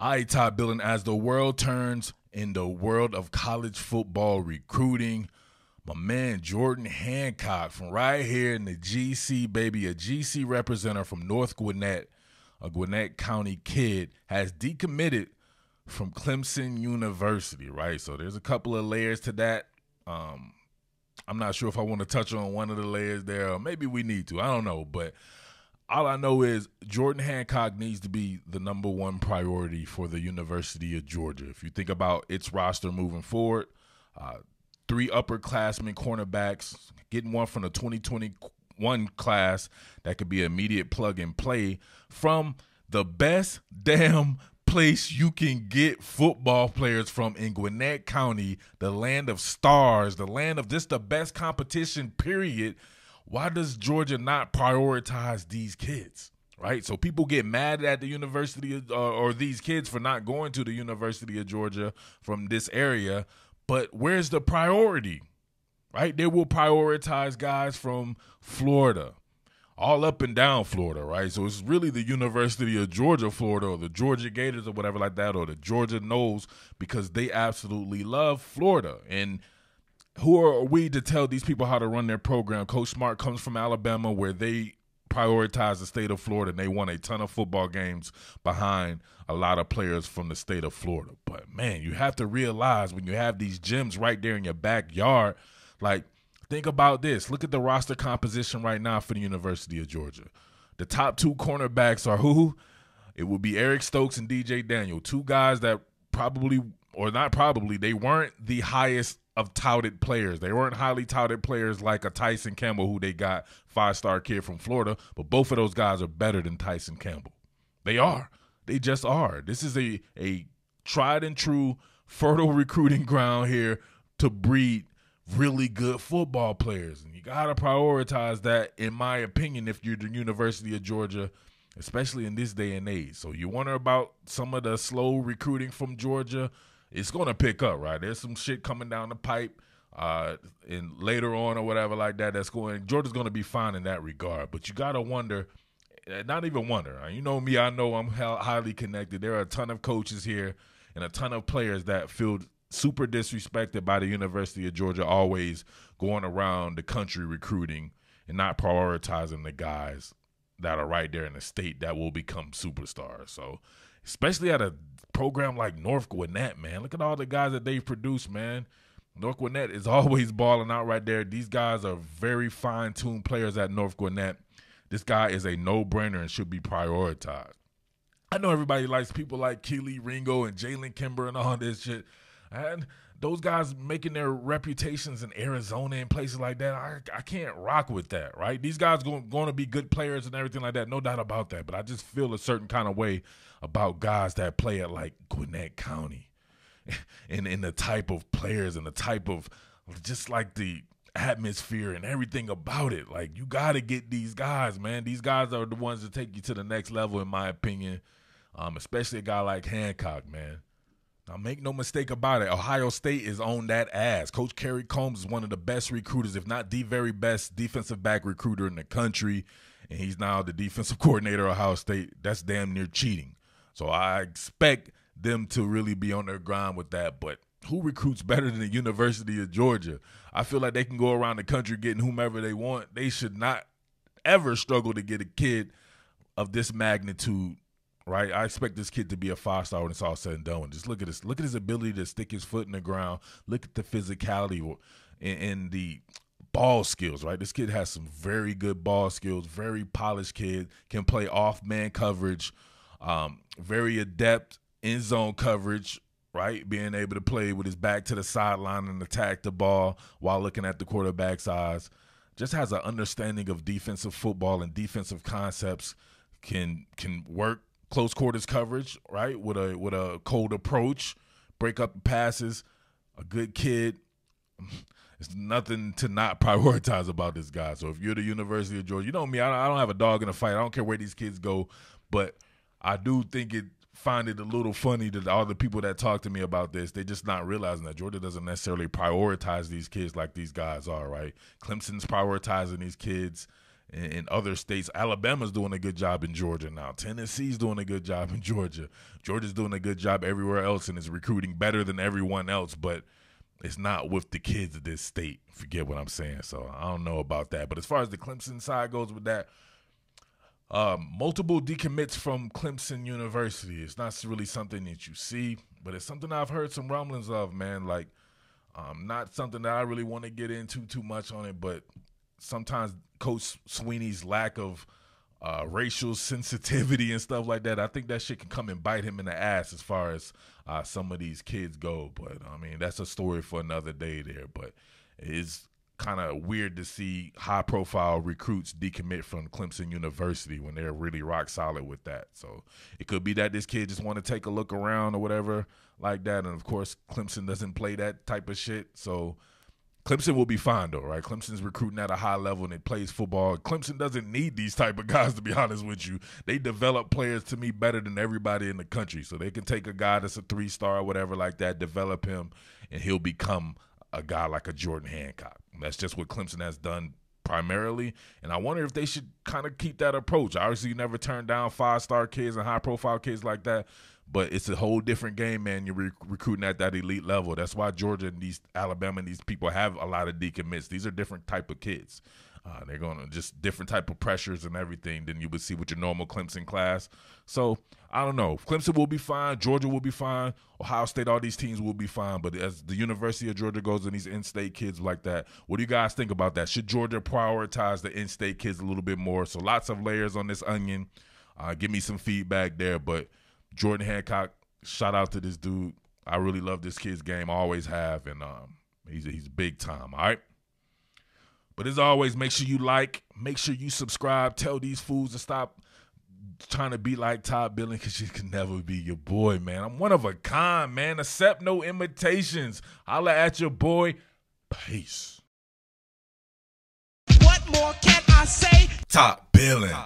All right, Todd Billin, as the world turns in the world of college football recruiting, my man Jordan Hancock from right here in the GC, baby, a GC representative from North Gwinnett, a Gwinnett County kid, has decommitted from Clemson University, right? So there's a couple of layers to that. I'm not sure if I want to touch on one of the layers there, or maybe we need to. I don't know, but all I know is Jordan Hancock needs to be the number one priority for the University of Georgia. If you think about its roster moving forward, 3 upperclassmen cornerbacks, getting one from the 2021 class that could be an immediate plug and play from the best damn place you can get football players from in Gwinnett County, the land of stars, the land of just the best competition, period. Why does Georgia not prioritize these kids, right? So people get mad at the University or these kids for not going to the University of Georgia from this area, but where's the priority, right? They will prioritize guys from Florida, all up and down Florida, right? So it's really the University of Georgia, Florida, or the Georgia Gators or whatever like that, or the Georgia Noles, because they absolutely love Florida. And who are we to tell these people how to run their program? Coach Smart comes from Alabama, where they prioritize the state of Florida, and they won a ton of football games behind a lot of players from the state of Florida. But, man, you have to realize when you have these gyms right there in your backyard, like, think about this. Look at the roster composition right now for the University of Georgia. The top 2 cornerbacks are who? It would be Eric Stokes and DJ Daniel, 2 guys that probably, or not probably, they weren't the highest of touted players. They weren't highly touted players like a Tyson Campbell, who they got, 5-star kid from Florida, but both of those guys are better than Tyson Campbell. They are. They just are. This is a tried and true fertile recruiting ground here to breed really good football players. And you got to prioritize that, in my opinion, if you're the University of Georgia, especially in this day and age. So you wonder about some of the slow recruiting from Georgia. It's going to pick up, right? There's some shit coming down the pipe and later on or whatever like that that's going – Georgia's going to be fine in that regard. But you got to wonder – not even wonder. You know me, I know I'm highly connected. There are a ton of coaches here and a ton of players that feel super disrespected by the University of Georgia, always going around the country recruiting and not prioritizing the guys that are right there in the state that will become superstars. So – especially at a program like North Gwinnett, man. Look at all the guys that they've produced, man. North Gwinnett is always balling out right there. These guys are very fine-tuned players at North Gwinnett. This guy is a no-brainer and should be prioritized. I know everybody likes people like Keely Ringo and Jalen Kimber and all this shit. And those guys making their reputations in Arizona and places like that, I can't rock with that, right? These guys going to be good players and everything like that, no doubt about that. But I just feel a certain kind of way about guys that play at, like, Gwinnett County and the type of players and the type of just, like, the atmosphere and everything about it. Like, you got to get these guys, man. These guys are the ones that take you to the next level, in my opinion, especially a guy like Hancock, man. Now, make no mistake about it, Ohio State is on that ass. Coach Kerry Combs is one of the best recruiters, if not the very best defensive back recruiter in the country, and he's now the defensive coordinator of Ohio State. That's damn near cheating. So I expect them to really be on their grind with that. But who recruits better than the University of Georgia? I feel like they can go around the country getting whomever they want. They should not ever struggle to get a kid of this magnitude, right? I expect this kid to be a 5-star when it's all said and done. Just look at this. Look at his ability to stick his foot in the ground. Look at the physicality and the ball skills, right? This kid has some very good ball skills, very polished kid, can play off-man coverage, very adept in zone coverage, right? Being able to play with his back to the sideline and attack the ball while looking at the quarterback's eyes. Just has an understanding of defensive football and defensive concepts, can work close quarters coverage, right, with a cold approach, break up passes, a good kid. There's nothing to not prioritize about this guy. So if you're the University of Georgia, you know me, I don't have a dog in the fight. I don't care where these kids go, but I do find it a little funny that all the people that talk to me about this, they're just not realizing that Georgia doesn't necessarily prioritize these kids like these guys are, right? Clemson's prioritizing these kids, in other states. Alabama's doing a good job in Georgia now. Tennessee's doing a good job in Georgia. Georgia's doing a good job everywhere else and is recruiting better than everyone else, but it's not with the kids of this state. Forget what I'm saying. So I don't know about that. But as far as the Clemson side goes with that, multiple decommits from Clemson University. It's not really something that you see, but it's something I've heard some rumblings of, man. Like, not something that I really want to get into too much on it, but sometimes Coach Sweeney's lack of racial sensitivity and stuff like that, I think that shit can come and bite him in the ass as far as some of these kids go. But, I mean, that's a story for another day there. But it's kind of weird to see high-profile recruits decommit from Clemson University when they're really rock solid with that. So it could be that this kid just want to take a look around or whatever like that. And, of course, Clemson doesn't play that type of shit. So Clemson will be fine, though, right? Clemson's recruiting at a high level and it plays football. Clemson doesn't need these type of guys, to be honest with you. They develop players, to me, better than everybody in the country. So they can take a guy that's a 3-star or whatever like that, develop him, and he'll become a guy like a Jordan Hancock. That's just what Clemson has done primarily, and I wonder if they should kind of keep that approach. Obviously, you never turn down 5-star kids and high-profile kids like that, but it's a whole different game, man. You're recruiting at that elite level. That's why Georgia and Alabama and these people have a lot of decommits. These are different type of kids. They're going to just different type of pressures and everything than you would see with your normal Clemson class. So, I don't know. Clemson will be fine. Georgia will be fine. Ohio State, all these teams will be fine. But as the University of Georgia goes and these in-state kids like that, what do you guys think about that? Should Georgia prioritize the in-state kids a little bit more? So, lots of layers on this onion. Give me some feedback there. But Jordan Hancock, shout out to this dude. I really love this kid's game. I always have. And he's big time, all right? But as always, make sure you like, make sure you subscribe. Tell these fools to stop trying to be like Todd Billin, because you can never be your boy, man. I'm one of a kind, man. Accept no imitations. Holla at your boy. Peace. What more can I say? Todd Billin.